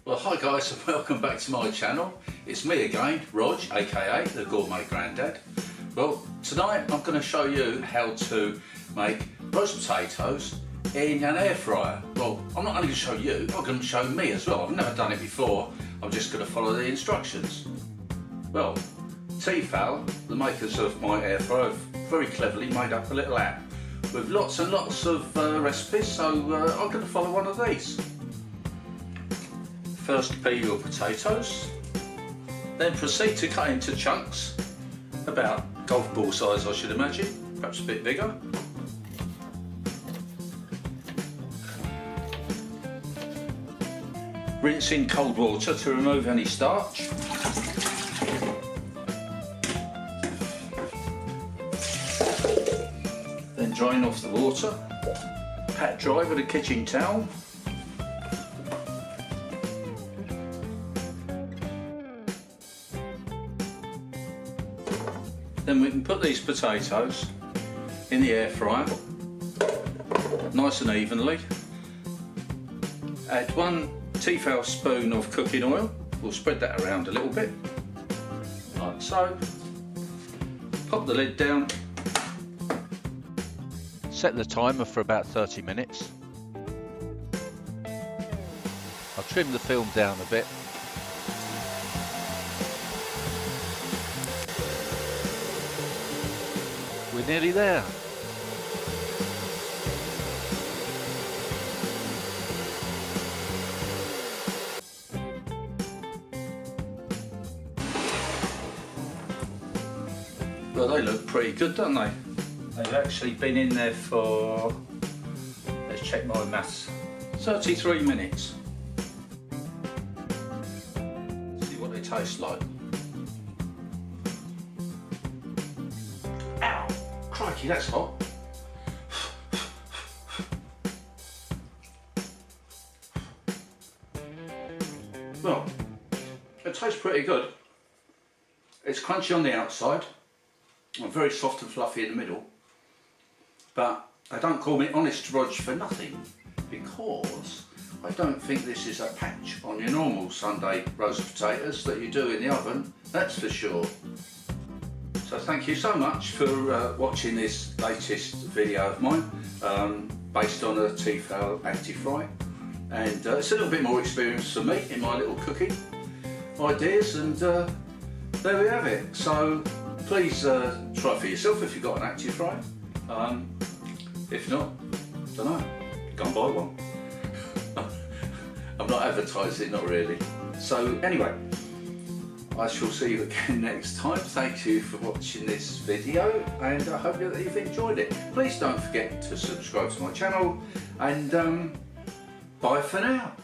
Well, hi guys and welcome back to my channel. It's me again, Rog, aka the Gourmet Grandad. Well, tonight I'm going to show you how to make roast potatoes in an air fryer. Well, I'm not only going to show you, I'm going to show me as well. I've never done it before. I'm just going to follow the instructions. Well, Tefal, the makers of my air fryer, have very cleverly made up a little app with lots and lots of recipes, so I'm going to follow one of these. First peel your potatoes, then proceed to cut into chunks, about golf ball size I should imagine, perhaps a bit bigger. Rinse in cold water to remove any starch. Then drain off the water, pat dry with a kitchen towel. Then we can put these potatoes in the air fryer, nice and evenly. Add 1 Tefal spoon of cooking oil. We'll spread that around a little bit, like so. Pop the lid down. Set the timer for about 30 minutes. I'll trim the film down a bit. We're nearly there. Well, they look pretty good, don't they? They've actually been in there for, let's check my maths, 33 minutes. See what they taste like. Ow! Crikey, that's hot. Well, it tastes pretty good. It's crunchy on the outside and very soft and fluffy in the middle. But I don't call me Honest Rog for nothing, because I don't think this is a patch on your normal Sunday roast potatoes that you do in the oven, that's for sure. So thank you so much for watching this latest video of mine, based on a Tefal Actifry, and it's a little bit more experience for me in my little cooking ideas, and there we have it. So please try for yourself if you've got an Actifry. If not, don't know, go and buy one. I'm not advertising, not really. So anyway, I shall see you again next time. Thank you for watching this video, and I hope that you've enjoyed it. Please don't forget to subscribe to my channel, and bye for now.